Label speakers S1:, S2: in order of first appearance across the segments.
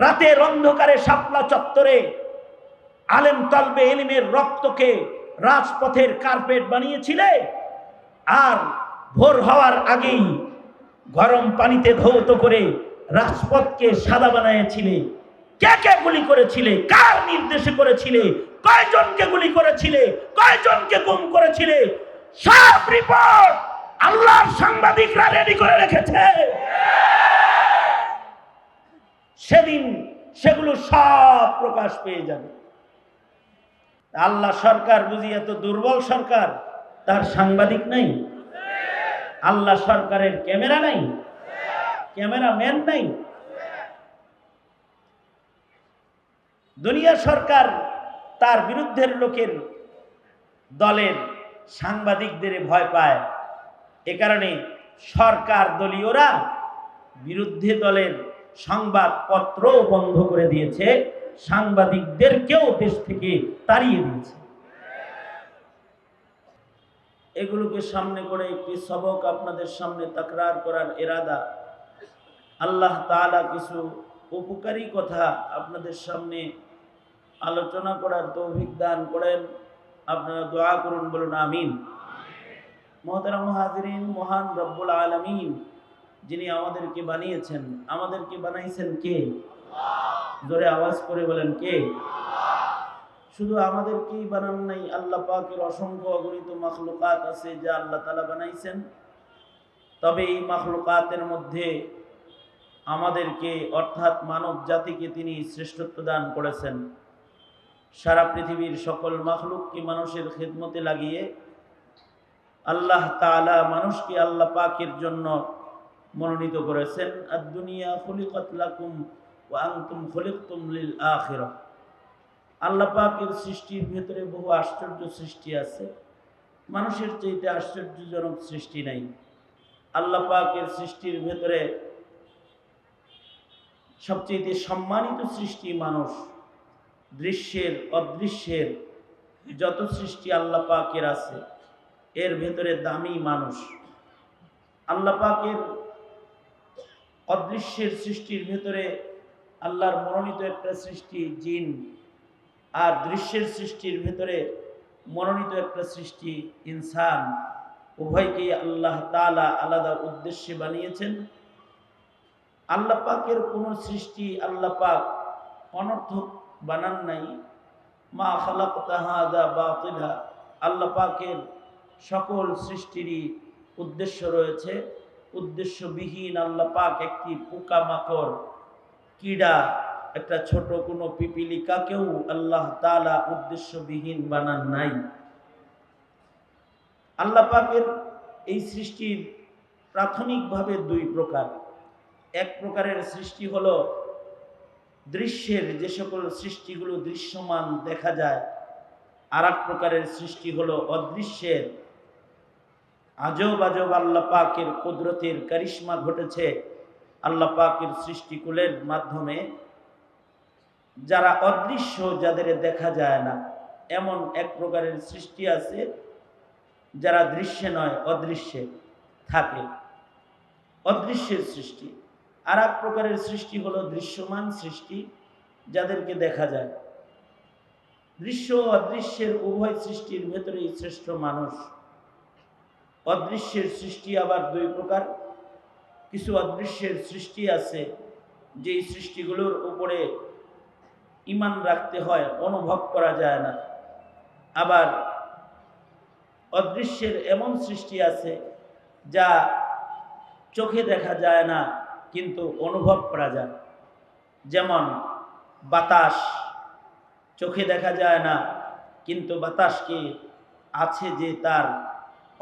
S1: রাতের অন্ধকারে শাপলা চত্বরে আলেম তলবে এলিমের রক্তকে রাজপথের কার্পেট বানিয়েছিলে, আর ভোর হওয়ার আগেই গরম পানিতে ধৌত করে রাজপথকে সাদা বানিয়েছিলে। কে কে গুলি করেছিলে, কার নির্দেশে করেছিলে, কয়জনকে গুলি করেছিলে, কয়জনকে গুম করেছিলে, সব রিপোর্ট আল্লাহর সাংবাদিকরা রেডি করে রেখেছে। সেদিন সেগুলো সব প্রকাশ পেয়ে যাবে। আল্লাহ সরকার বুঝি এত দুর্বল সরকার, তার সাংবাদিক নাই? আল্লাহ সরকারের ক্যামেরা নাই, ক্যামেরাম্যান নাই? দুনিয়া সরকার তার বিরুদ্ধের লোকের দলের সাংবাদিকদের ভয় পায়। এ কারণে সরকার দলীয়রা বিরুদ্ধে দলের সংবাদপত্র বন্ধ করে দিয়েছে, সাংবাদিকদেরকেও দেশ থেকে তাড়িয়ে দিয়েছে। এগুলোকে সামনে করে একটি সবক আপনাদের সামনে তাকরার করার ইরাদা। আল্লাহ তাআলা কিছু উপকারী কথা আপনাদের সামনে আলোচনা করার তৌফিক দান করেন। আপনারা দোয়া করুন, বলুন আমিন। মুহতারাম হাজিরিন, মহান রব্বুল আলামিন যিনি আমাদেরকে বানিয়েছেন, আমাদেরকে বানাইছেন কে? জোরে আওয়াজ করে বলেন কে? শুধু আমাদেরকেই বানান নাই, আল্লাহ পাকের অসংখ্য অগণিত মাখলুকাত আছে যা আল্লাহ তাআলা বানাইছেন। তবে এই মাখলুকাতের মধ্যে আমাদেরকে অর্থাৎ মানব জাতিকে তিনি শ্রেষ্ঠত্ব দান করেছেন। সারা পৃথিবীর সকল মাখলুককে মানুষের খেদমতে লাগিয়ে আল্লাহ তাআলা মানুষকে আল্লাহ পাকের জন্য মনোনীত করেছেন। আদ-দুনিয়া খুলিকাত লাকুম ওয়া আনতুম খুলিকতুম লিল আখিরাহ। আল্লাহ পাকের সৃষ্টির ভেতরে বহু আশ্চর্য সৃষ্টি আছে, মানুষের চাইতে আশ্চর্যজনক সৃষ্টি নাই। আল্লাহ পাকের সৃষ্টির ভেতরে সবচেয়ে সম্মানিত সৃষ্টি মানুষ। দৃশ্যের অদৃশ্যের যত সৃষ্টি আল্লাহ পাকের আছে, এর ভেতরে দামি মানুষ। আল্লাহ পাকের অদৃশ্যের সৃষ্টির ভেতরে আল্লাহর মনোনীত একটা সৃষ্টি জিন, আর দৃশ্যের সৃষ্টির ভেতরে মনোনীত একটা সৃষ্টি ইনসান। উভয়কে আল্লাহ তাআলা আলাদা উদ্দেশ্যে বানিয়েছেন। আল্লাহ পাকের কোন সৃষ্টি আল্লাহ পাক অনর্থক বানান নাই। মা খালাকতা হাযা বাতিলা। আল্লাহ পাকের সকল সৃষ্টিরই উদ্দেশ্য রয়েছে। উদ্দেশ্যবিহীন আল্লাহ পাক একটি পোকামাকড়, কীড়া, একটা ছোট কোনো পিপিলিকাকেও আল্লাহ তাআলা উদ্দেশ্যবিহীন বানান নাই। আল্লাহ পাকের এই সৃষ্টির প্রাথমিকভাবে দুই প্রকার। এক প্রকারের সৃষ্টি হলো দৃশ্যের, যে সকল সৃষ্টিগুলো দৃশ্যমান দেখা যায়। আর এক প্রকারের সৃষ্টি হলো অদৃশ্যের। আজব আজব আল্লাহ পাকের কুদরতের কারিশমা ঘটেছে আল্লাহ পাকের সৃষ্টিকুলের মাধ্যমে। যারা অদৃশ্য, যাদের দেখা যায় না, এমন এক প্রকারের সৃষ্টি আছে যারা দৃশ্যে নয় অদৃশ্যে থাকে, অদৃশ্যের সৃষ্টি। আর এক প্রকারের সৃষ্টি হলো দৃশ্যমান সৃষ্টি, যাদেরকে দেখা যায়। দৃশ্য ও অদৃশ্যের উভয় সৃষ্টির ভেতরেই শ্রেষ্ঠ মানুষ। অদৃশ্যের সৃষ্টি আবার দুই প্রকার। কিছু অদৃশ্যের সৃষ্টি আছে যেই সৃষ্টিগুলোর উপরে ঈমান রাখতে হয়, অনুভব করা যায় না। আবার অদৃশ্যের এমন সৃষ্টি আছে যা চোখে দেখা যায় না কিন্তু অনুভব করা যায়। যেমন বাতাস, চোখে দেখা যায় না কিন্তু বাতাসকে আছে যে তার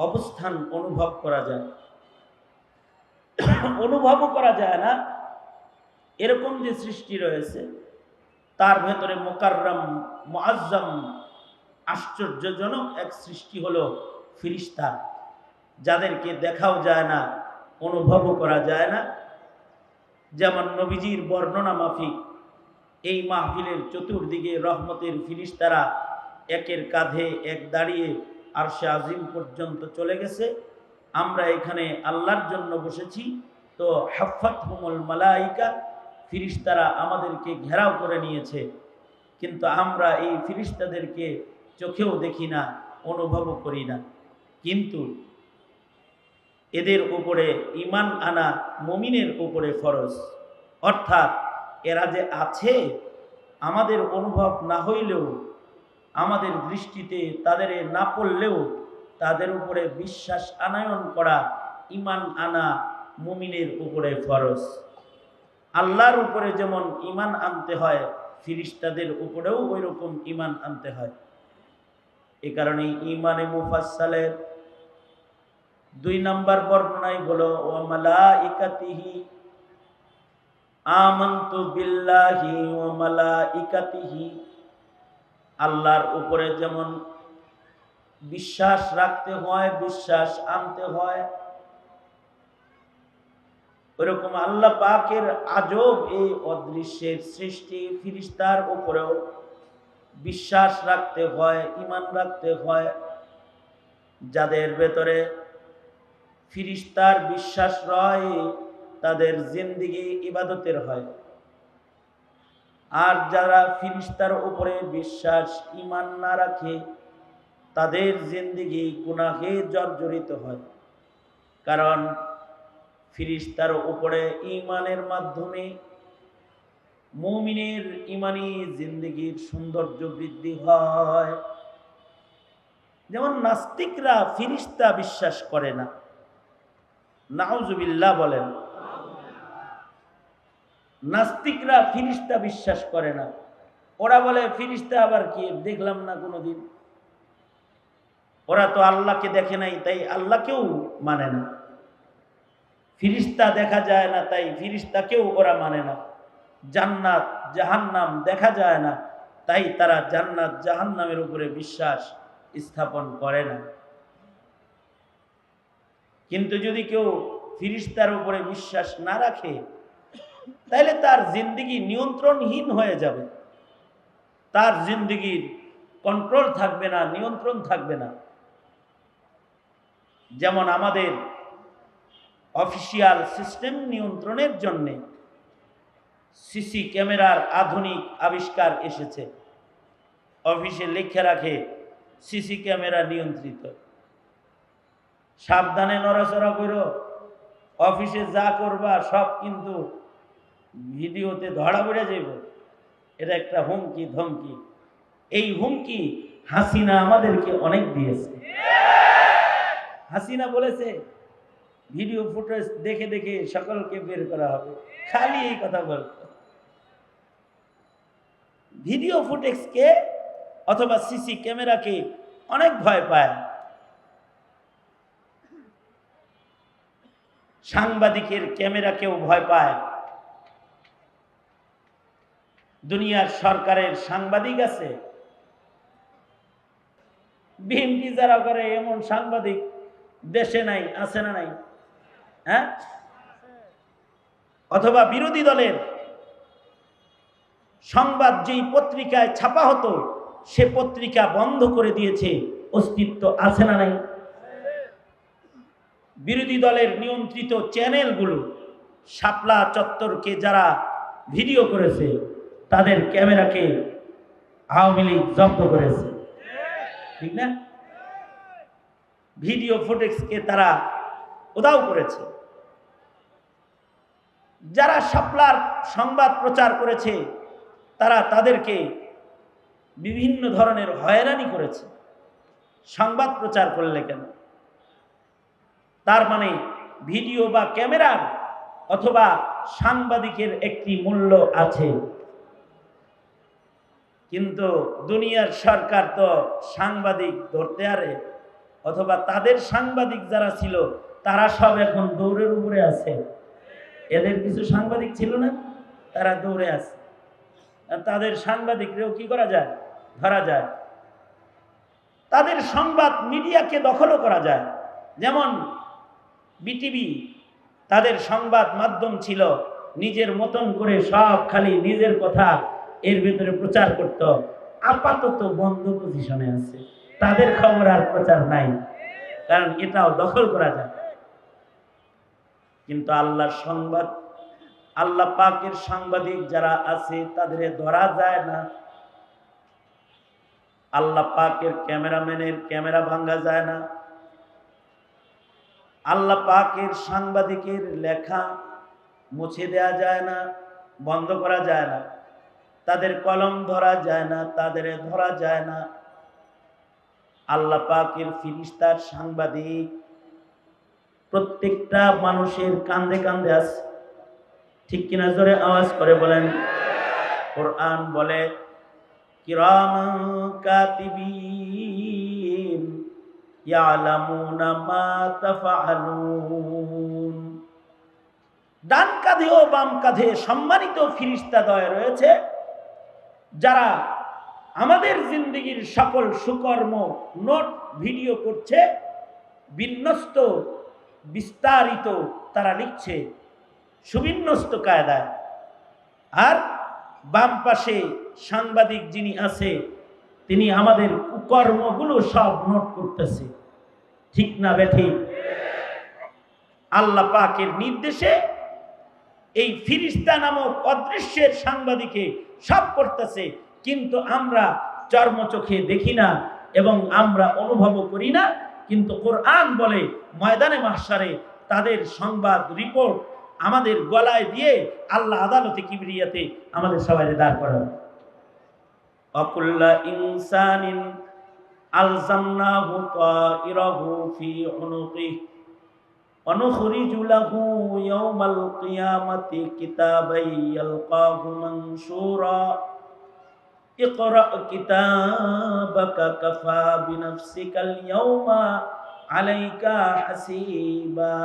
S1: অবস্থান অনুভব করা যায়। অনুভবও করা যায় না এরকম যে সৃষ্টি রয়েছে, তার ভেতরে মুকাররম মুআজ্জম আশ্চর্যজনক এক সৃষ্টি হলো ফেরেশতা, যাদেরকে দেখাও যায় না, অনুভবও করা যায় না। যেমন নবীজির বর্ণনা মাফিক এই মাহফিলের চতুর্দিকে রহমতের ফেরেশতারা একের কাঁধে এক দাঁড়িয়ে আরশে আজিম পর্যন্ত চলে গেছে। আমরা এখানে আল্লাহর জন্য বসেছি, তো হাফাতহুমুল মালাইকা, ফিরিস্তারা আমাদেরকে ঘেরাও করে নিয়েছে, কিন্তু আমরা এই ফিরিস্তাদেরকে চোখেও দেখি না, অনুভবও করি না। কিন্তু এদের উপরে ঈমান আনা মুমিনের উপরে ফরজ। অর্থাৎ এরা যে আছে আমাদের অনুভব না হইলেও, আমাদের দৃষ্টিতে তাদের না পড়লেও তাদের উপরে বিশ্বাস আনয়ন করা, ঈমান আনা মুমিনের উপরে ফরজ। আল্লাহর উপরে যেমন ঈমান আনতে হয়, ফিরিস্তাদের উপরেও ওই রকম ঈমান আনতে হয়। এ কারণে ঈমানে মুফাসসালের 2 নম্বর বর্ণনায় হলো ওয়া মালাইকাতিহি, আমানতু বিল্লাহি ওয়া মালাইকাতিহি। আল্লাহর উপরে যেমন বিশ্বাস রাখতে হয়, বিশ্বাস আনতে হয়, ওইরকম আল্লাহ পাকের আজব এই অদৃশ্যের সৃষ্টি ফিরিস্তার উপরেও বিশ্বাস রাখতে হয়, ঈমান রাখতে হয়। যাদের ভেতরে ফিরিস্তার বিশ্বাস রয় তাদের জিন্দেগি ইবাদতের হয়, আর যারা ফিরিস্তার উপরে বিশ্বাস ঈমান না রাখে তাদের জিন্দেগি গুনাহে জর্জরিত হয়। কারণ ফিরিস্তার উপরে ঈমানের মাধ্যমে মুমিনের ঈমানি জিন্দেগির সৌন্দর্য বৃদ্ধি হয়। যেমন নাস্তিকরা ফিরিস্তা বিশ্বাস করে না, নাউজুবিল্লাহ বলেন। নাস্তিকরা ফিরিস্তা বিশ্বাস করে না, ওরা বলে ফিরিস্তা আবার কি, দেখলাম না কোনোদিন। ওরা তো আল্লাহকে দেখে নাই, তাই আল্লাহকেও মানে না। ফিরিস্তা দেখা যায় না, তাই ফিরিস্তাকেও ওরা মানে না। জান্নাত জাহান্নাম দেখা যায় না, তাই তারা জান্নাত জাহান্নামের উপরে বিশ্বাস স্থাপন করে না। কিন্তু যদি কেউ ফিরিস্তার উপরে বিশ্বাস না রাখে তাহলে তার জিন্দেগি নিয়ন্ত্রণহীন হয়ে যাবে, তার জিন্দেগির কন্ট্রোল থাকবে না, নিয়ন্ত্রণ থাকবে না। যেমন আমাদের অফিসিয়াল সিস্টেম নিয়ন্ত্রণের জন্য সিসি ক্যামেরার আধুনিক আবিষ্কার এসেছে। অফিসে লিখে রাখে সিসি ক্যামেরা নিয়ন্ত্রিত, সাবধানে নড়াচড়া করো, অফিসে যা করবা সব কিন্তু ভিডিওতে ধরা পড়ে যাইব। এটা একটা হুমকি ধমকি। এই হুমকি হাসিনা আমাদেরকে অনেক দিয়েছে। হাসিনা বলেছে ভিডিও ফুটেজ দেখে দেখে সকলকে বের করা হবে, খালি এই কথা বলত। ভিডিও ফুটেজকে অথবা সিসি ক্যামেরাকে অনেক ভয় পায়। সাংবাদিকের ক্যামেরাকেও ভয় পায়। দুনিয়ার সরকারের সাংবাদিক আছে, বিএনপি যারা করে এমন সাংবাদিক দেশে নাই, আছে না নাই? হ্যাঁ, অথবা বিরোধী দলের সংবাদ যেই পত্রিকায় ছাপা হতো সে পত্রিকা বন্ধ করে দিয়েছে, অস্তিত্ব আছে না নাই? বিরোধী দলের নিয়ন্ত্রিত চ্যানেলগুলো শাপলা চত্বরকে যারা ভিডিও করেছে তাদের ক্যামেরাকে আওয়ামী লীগ জব্দ করেছে, ঠিক না? ভিডিও ফুটেজকে তারা উধাও করেছে। যারা শাপলার সংবাদ প্রচার করেছে তারা তাদেরকে বিভিন্ন ধরনের হয়রানি করেছে। সংবাদ প্রচার করলে কেন? তার মানে ভিডিও বা ক্যামেরার অথবা সাংবাদিকের একটি মূল্য আছে। কিন্তু দুনিয়ার সরকার তো সাংবাদিক ধরতে আরে, অথবা তাদের সাংবাদিক যারা ছিল তারা সব এখন দৌড়ের উপরে আছে। এদের কিছু সাংবাদিক ছিল না, তারা দৌড়ে আছে। আর তাদের সাংবাদিকরেও কি করা যায়? ধরা যায়। তাদের সংবাদ মিডিয়াকে দখলও করা যায়। যেমন বিটিভি, তাদের সংবাদ মাধ্যম ছিল, নিজের মতন করে সব খালি নিজের কথা এর ভিতরে প্রচার করত। আপাতত বন্ধ পজিশনে আছে, তাদের খবর আর প্রচার নাই, কারণ এটাও দখল করা যায়। কিন্তু আল্লাহর সংবাদ, আল্লাহ পাকের সাংবাদিক যারা আছে তাদের ধরা যায় না। আল্লাহ পাকের ক্যামেরাম্যানের ক্যামেরা ভাঙা যায় না। আল্লাহ পাকের সাংবাদিকের লেখা মুছে দেয়া যায় না, বন্ধ করা যায় না। তাদের কলম ধরা যায় না, তাদের ধরা যায় না। আল্লাহ পাকের ফেরেশতার সাংবাদিক প্রত্যেকটা মানুষের কাঁধে কাঁধে আছে। ঠিক কিনা? জোরে আওয়াজ করে বলেন। কোরআন বলে কিরামান কাতিবিন ইয়ালামুনা মা তাফআলুন। ডান কাঁধে ও বাম কাঁধে সম্মানিত ফেরেশতাদ্বয় রয়েছে, যারা আমাদের জিন্দেগীর সকল সুকর্ম নোট ভিডিও করছে, বিন্যস্ত বিস্তারিত তারা লিখছে সুবিন্যস্ত কায়দায়। আর বাম পাশে সাংবাদিক যিনি আছে, তিনি আমাদের কুকর্মগুলো সব নোট করতেছে। ঠিক না বেঠিক? আল্লাহ পাকের নির্দেশে এই ফেরেশতা নামক অদৃশ্যের সাংবাদিকে সব করতেছে, কিন্তু আমরা চর্মচোখে দেখি না এবং আমরা অনুভবও করি না। কিন্তু কোরআন বলে ময়দানে মাহশারে তাদের সংবাদ রিপোর্ট আমাদের গলায় দিয়ে আল্লাহ আদালতে কিবরিয়াতে আমাদের সবাইকে দাঁড় করাবে। অকুল্লা ইনসানিন আলজামনাহু তাইরাহু ফি উনুকিহি অনুখরিজু লাহু ইয়াওমাল কিয়ামাতি কিতাবান ইয়ালকাহু মানশুরা ইকরা কিতাবাকা কাফা বিনাফসিকাল ইয়াওমা আলাইকা হাসিবা।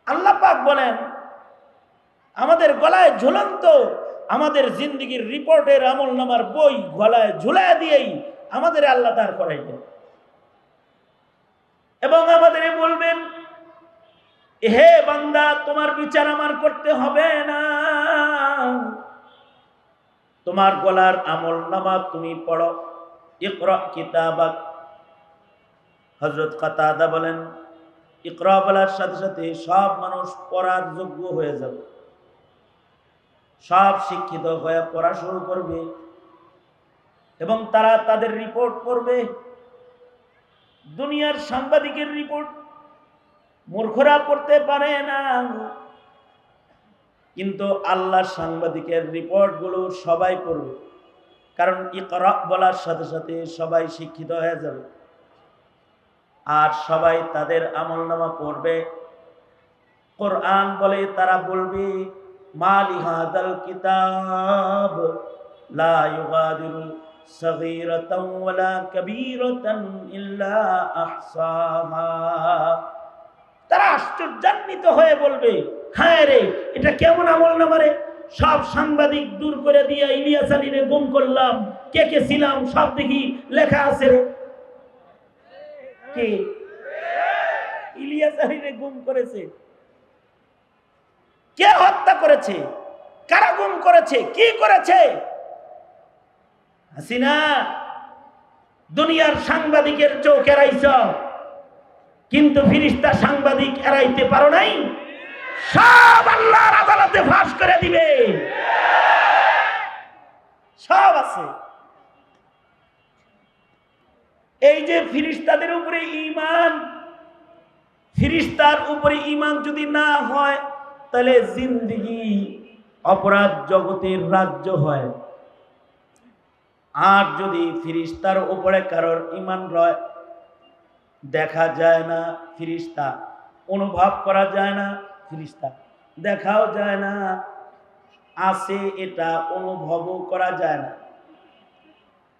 S1: আল্লাহ পাক বলেন আমাদের গলায় ঝুলন্ত আমাদের জিন্দেগীর রিপোর্টের আমলনামার বই গলায় ঝুলায় দিয়েই আমাদের আল্লাহ দাঁড় করাইবেন এবং আমাদের বলবেন, হে বান্দা, তোমার বিচার আমার করতে হবে না, তোমার গলার আমলনামা তুমি পড়ো। ইকরা কিতাবাক। হযরত কাতাদা বলেন ইকরা বলার সাথে সাথে সব মানুষ পড়ার যোগ্য হয়ে যাবে, সব শিক্ষিত হয়ে পড়া শুরু করবে এবং তারা তাদের রিপোর্ট পড়বে। দুনিয়ার সাংবাদিকের রিপোর্ট মূর্খরা পড়তে পারে না, কিন্তু আল্লাহর সাংবাদিকের রিপোর্ট গুলো সবাই পড়বে, কারণ ইকরা বলার সাথে সাথে সবাই শিক্ষিত হয়ে যাবে আর সবাই তাদের আমলনামা পড়বে। কোরআন বলে তারা বলবে মালি হাদাল কিতাব লা ইউগাদিরু সগীরাতান ওয়ালা কাবীরাতান ইল্লা আহসাহা। তারা আশ্চর্যান্বিত হয়ে বলবে, হ্যাঁ রে, এটা কেমন আমলনামা রে, সব সাংবাদিক দূর করে দিয়ে ইলিয়াস আলীরে গুম করলাম, কে কে ছিলাম সব দেখি লেখা আছে রে। কে? ইলিয়াস আলীরে গুম করেছে। কে হত্যা করেছে? কারা গুম করেছে? কি করেছে? হাসিনা। দুনিয়ার সাংবাদিকের চোখ এড়াইছ, কিন্তু ফেরেশতা সাংবাদিক এড়াইতে পারো নাই। সব আল্লাহর আদালতে ফাঁস করে দিবে, সব আছে। এই যে ফেরেশতাদের উপরে ঈমান, ফেরেশতার উপরে ঈমান যদি না হয় তাহলে জিন্দেগি অপরাধ জগতের রাজ্য হয়। আর যদি ফেরেশতার উপরে কারোর ঈমান রয়, দেখা যায় না ফেরেশতা, অনুভব করা যায় না ফেরেশতা, দেখাও যায় না, আছে এটা অনুভবও করা যায় না,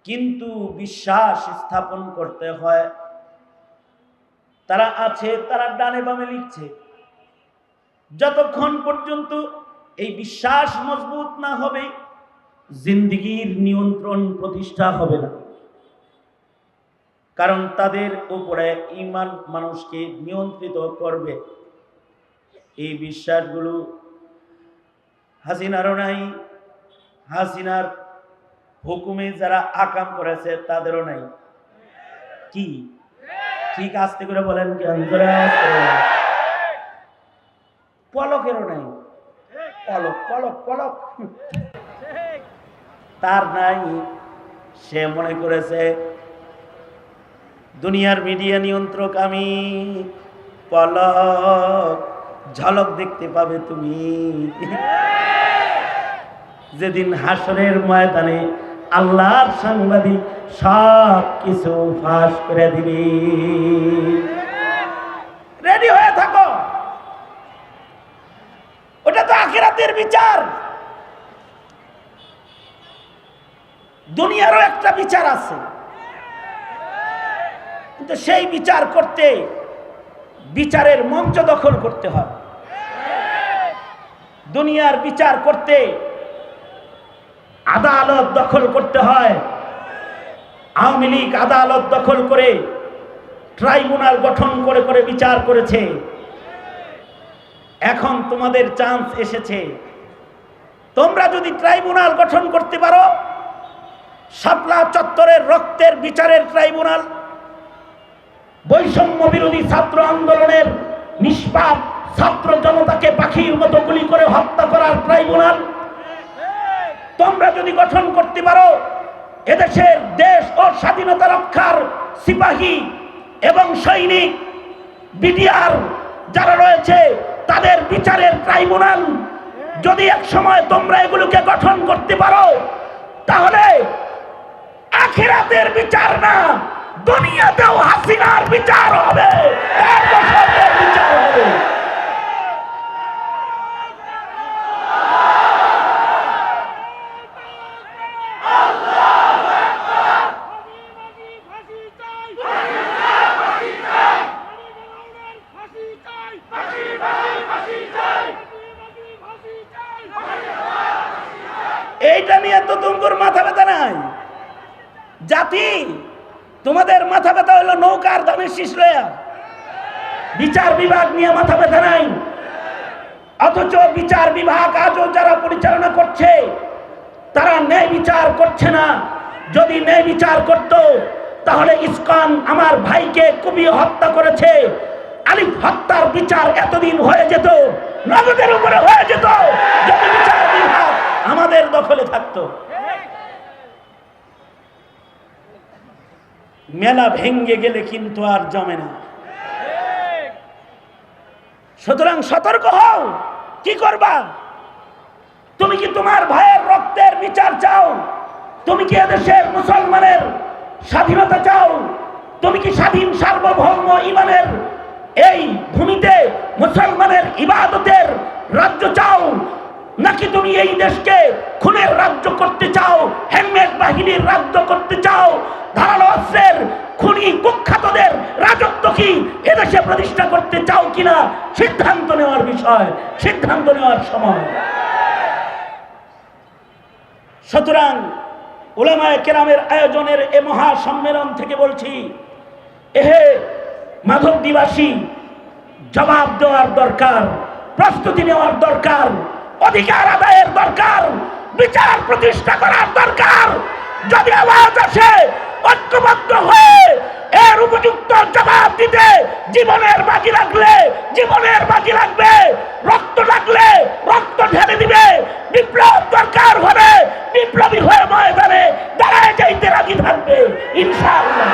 S1: কিন্তু বিশ্বাস স্থাপন করতে হয়। তারা আছে, তারা ডানে বামে লিখছে। যতক্ষণ পর্যন্ত এই বিশ্বাস মজবুত না হবে, জিন্দেগীর নিয়ন্ত্রণ প্রতিষ্ঠা হবে না। কারণ তাদের উপরে ঈমান মানুষকে নিয়ন্ত্রিত করবে। এই বিশ্বাসগুলো হাসিনারও নাই, হাসিনার হুকুমে যারা আকাম করেছে তাদেরও নাই। কি ঠিক আস্তে করে বলেন, কি পলকেরও নাই। পলক পলক পলক, তার নাই। সে মনে করেছে দুনিয়ার মিডিয়া নিয়ন্ত্রক আমি, পলক ঝলক দেখতে পাবে তুমি। যেদিন হাসরের ময়দানে আল্লাহর সাংবাদিক সব কিছু ফাঁস করে দিবে, রেডি হয়ে থাকো। ওটা তো আখিরাতের বিচার। দুনিয়ারও একটা বিচার আছে, কিন্তু সেই বিচার করতে বিচারের মঞ্চ দখল করতে হয়। দুনিয়ার বিচার করতে আদালত দখল করতে হয়। আওয়ামী লীগ আদালত দখল করে ট্রাইব্যুনাল গঠন করে করে বিচার করেছে। এখন তোমাদের চান্স এসেছে। তোমরা যদি ট্রাইব্যুনাল গঠন করতে পারো, শাপলা চত্বরের রক্তের বিচারের ট্রাইব্যুনাল, বৈষম্য বিরোধী ছাত্র আন্দোলনের নিষ্পাপ ছাত্র জনতাকে পাখির মতো গুলি করে হত্যা করার ট্রাইব্যুনাল তোমরা যদি গঠন করতে পারো, এদেশের দেশ ও স্বাধীনতা রক্ষার সিপাহী এবং সৈনিক বিডিআর যারা রয়েছে তাদের বিচারের ট্রাইব্যুনাল যদি এক সময় তোমরা এগুলোকে গঠন করতে পারো, তাহলে আখিরাতের বিচার না, দুনিয়াতেও হাসিনার বিচার হবে, বিচার হবে। এইটা নিয়ে তো তোমার মাথা ব্যথা নাই জাতি, তোমাদের মাথা ব্যথা হলো নৌকার ধানের শীষ লয়া। বিচার বিভাগ নিয়ে মাথা ব্যথা নাই। অথচ বিচার বিভাগ আজও যারা পরিচালনা করছে তারা ন্যায় বিচার করছে না। যদি ন্যায় বিচার করত তাহলে ইসকন আমার ভাইকে কুপিয়ে হত্যা করেছে, আলিফ হত্যার বিচার এতদিন হয়ে যেত, নগদের উপরে হয়ে যেত, যদি বিচার বিভাগ আমাদের দখলে থাকতো। মেলা ভেঙ্গে গেলে কিন্তু আর জমে না। সুতরাং সতর্ক হও। কি করবা? তুমি কি তোমার ভাইয়ের রক্তের বিচার চাও? তুমি কি এদেশের মুসলমানের স্বাধীনতা চাও? তুমি কি স্বাধীন সার্বভৌম ইমানের এই ভূমিতে মুসলমানের ইবাদতের রাজ্য চাও, নাকি তুমি এই দেশকে খুনের রাজ্য করতে চাও, হেলমেট বাহিনীর রাজ্য করতে চাও? ধারালো অস্ত্রের খুনি কুখ্যাতদের রাজত্ব কি এদেশে প্রতিষ্ঠা করতে চাও কিনা সিদ্ধান্ত নেওয়ার বিষয়, সিদ্ধান্ত নেওয়ার সময়। সুতরাং উলামায়ে কেরামের আয়োজনের এ মহা সম্মেলন থেকে বলছি, এহে মাধবদীবাসী, জবাব দেওয়ার দরকার, প্রস্তুতি নেওয়ার দরকার, অধিকার আদায়ের দরকার, বিচার প্রতিষ্ঠা করার দরকার। যদি আওয়াজ আসে ঐক্যবদ্ধ হয়ে এর উপযুক্ত জবাব দিতে জীবনের বাজি লাগলে জীবনের বাজি লাগবে, রক্ত লাগলে রক্ত ঢেলে দিবে। বিপ্লব দরকার হবে, বিপ্লবী হয়ে ময়দানে দাঁড়ায় যাইতে রাজি থাকবে ইনশাআল্লাহ।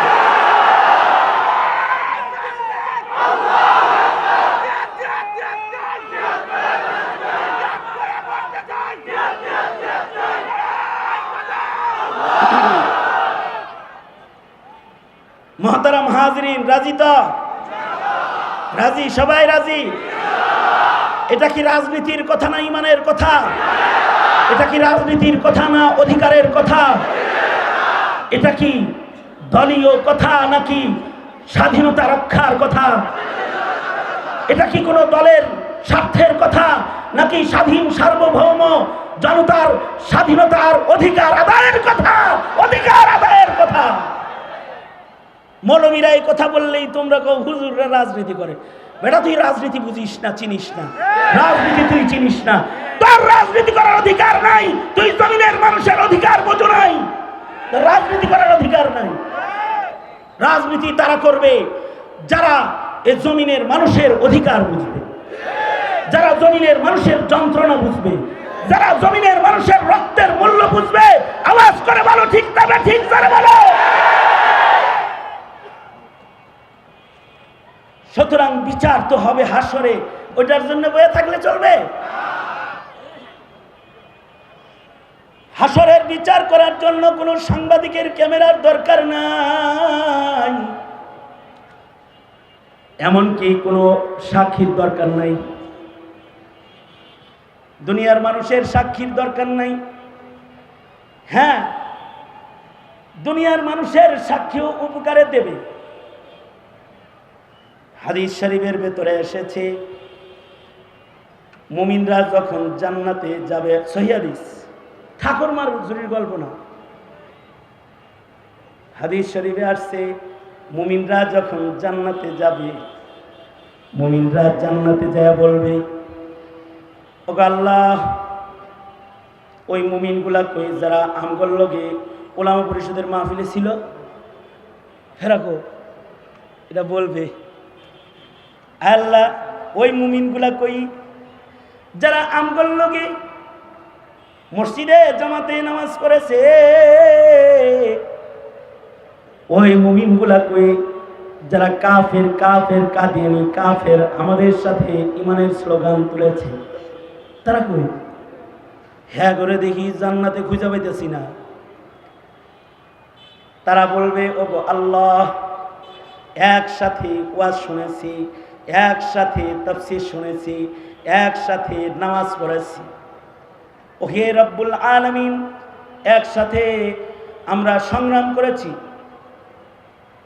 S1: মোহতারাম হাজরিন, রাজি তো? রাজি? সবাই রাজি? এটা কি রাজনীতির কথা না ইমানের কথা? এটা কি রাজনীতির কথা না অধিকারের কথা? এটা কি দলীয় কথা নাকি স্বাধীনতা রক্ষার কথা? এটা কি কোনো দলের স্বার্থের কথা নাকি স্বাধীন সার্বভৌম জনতার স্বাধীনতার অধিকার আদায়ের কথা? অধিকার আদায়ের কথা। মৌলবীরা এই কথা বললেই তোমরা কও হুজুররা রাজনীতি করে। বেটা তুই রাজনীতি বুঝিস না, চিনিস না, রাজনীতি তুই চিনিস না, তোর রাজনীতি করার অধিকার নাই। তুই জমিনের মানুষের অধিকার বোঝো নাই, রাজনীতি করার অধিকার নাই। রাজনীতি তারা করবে যারা এ জমিনের মানুষের অধিকার বুঝবে। যারা জমিনের মানুষের যন্ত্রণা বুঝবে, যারা জমিনের মানুষের রক্তের মূল্য বুঝবে, আওয়াজ করে বলো ঠিক তবে ঠিক করে বলো। সুতরাং বিচার তো হবে হাসরে, ওইটার জন্য বয়ে থাকলে চলবে? হাসরের বিচার করার জন্য কোনো সাংবাদিকের ক্যামেরার দরকার নাই, এমনকি কোনো সাক্ষীর দরকার নাই, দুনিয়ার মানুষের সাক্ষীর দরকার নাই। হ্যাঁ, দুনিয়ার মানুষের সাক্ষীও উপকারে দেবে। হাদিস শরীফের ভেতরে এসেছে, মুমিনরা যখন জান্নাতে যাবে, সহিহ হাদিস, ঠাকুরমার হুজুরির গল্প না, হাদিস শরীফে আসছে, মুমিনরা যখন জান্নাতে যাবে, মুমিনরা জান্নাতে যায় বলবে, ওগো আল্লাহ, ওই মুমিনগুলা কই যারা আমগর লগে ওলামা পরিষদের মাহফিলে ছিল, হেরাকো, এটা বলবে, আল্লাহ ওই মুমিনগুলা কই যারা আমগর লগে মসজিদে জামাতে নামাজ পড়েছে, ওই মুমিনগুলা কই যারা কাফের কাফের কাদিয়ানি কাফের আমাদের সাথে ইমানের স্লোগান তুলেছে, তারা কই? হ্যাঁ করে দেখি জান্নাতে খুঁজে পাইতেছি না। তারা বলবে, ওগো আল্লাহ, একসাথে ওয়াজ শুনেছি, একসাথে তাফসীর শুনেছি, একসাথে নামাজ পড়েছি, ওহে রব্বুল আলামিন, একসাথে আমরা সংগ্রাম করেছি,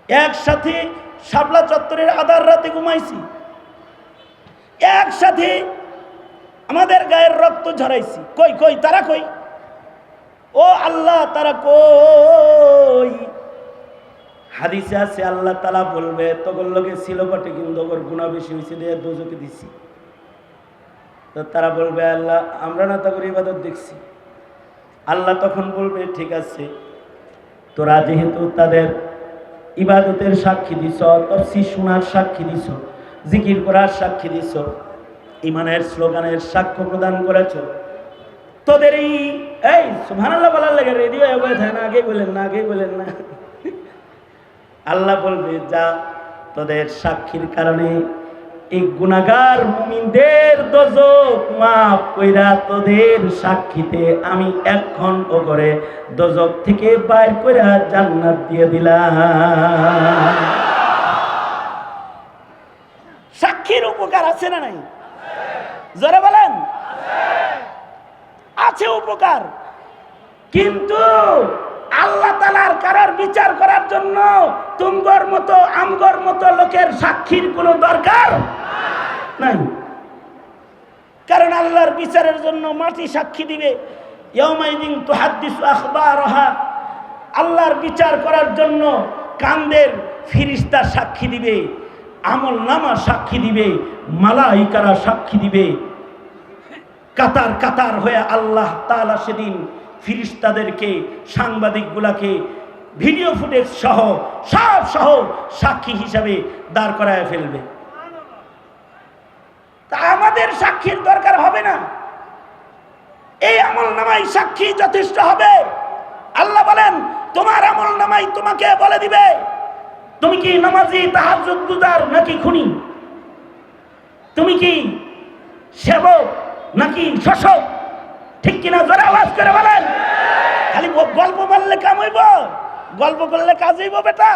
S1: একসাথে শাপলা চত্বরের আধার রাতে ঘুমাইছি, একসাথে আমাদের গায়ের রক্ত ঝরাইছি, কই কই তারা কই? ও আল্লাহ, তারা কই? হাদিসে আছে আল্লাহ তাআলা বলবে, তোর লগে ছিল বটে কিন্তু ওর গুনাহ বেশি হয়েছে দিয়ে দোজকে দিছি। তো তারা বলবে, আল্লাহ আমরা না তাদের ইবাদত দেখছি। আল্লাহ তখন বলবে, ঠিক আছে, তোরা যেহেতু তাদের ইবাদতের সাক্ষী দিছ, তাফসীর শোনার সাক্ষী দিছ, জিকির করার সাক্ষী দিছ, ইমানের স্লোগানের সাক্ষ্য প্রদান করেছ, তোদের এই সুবহানাল্লাহ বলার লাগে রেডিও বলে থাকে না, আগে বলেন না, আগে বলেন না। আল্লাহ বলবে, যা, তোদের সাক্ষীর কারণে এই গুনাহগার মুমিনদের দোজখ মাফ কইরা তোদের সাক্ষীতে আমি এখন ও করে দোজখ থেকে বাইর কইরা জান্নাত দিয়ে দিলাম। সাক্ষীর উপকার আছে না নাই? জোরে বলেন। আছে উপকার, কিন্তু আল্লাহ তাআলার কারার বিচার করার জন্য তুমগর মতো আমগর মতো লোকের সাক্ষীর কোনো দরকার নাই। কারণ আল্লাহর বিচারের জন্য মাটি সাক্ষী দিবে, ইয়াউমাইদিন তুহাদ্দিসু আখবারাহা, আল্লাহর বিচার করার জন্য কান্দের ফেরেশতা সাক্ষী দিবে, আমলনামা সাক্ষী দিবে, মালায়েকারা সাক্ষী দিবে। কাতার কাতার হয়ে আল্লাহ তাআলা সেদিন ফেরেশতাদেরকে, সাংবাদিকগুলাকে ভিডিও ফুটেজ সহ সব সহ সাক্ষী হিসাবে দাঁড় করায় ফেলবে। তা আমাদের সাক্ষীর দরকার হবে না, এই আমলনামায় সাক্ষী যথেষ্ট হবে। আল্লাহ বলেন, তোমার আমলনামায় তোমাকে বলে দিবে তুমি কি নামাজি, তাহাজ্জুদ গুজার নাকি খুনি, তুমি কি সেবক নাকি শোষক, ঠিক কিনা? জোরে আওয়াজ করে বলেন। খালি গল্প বললে কাম হইব? গল্প করলে কাজ হইব বেটা?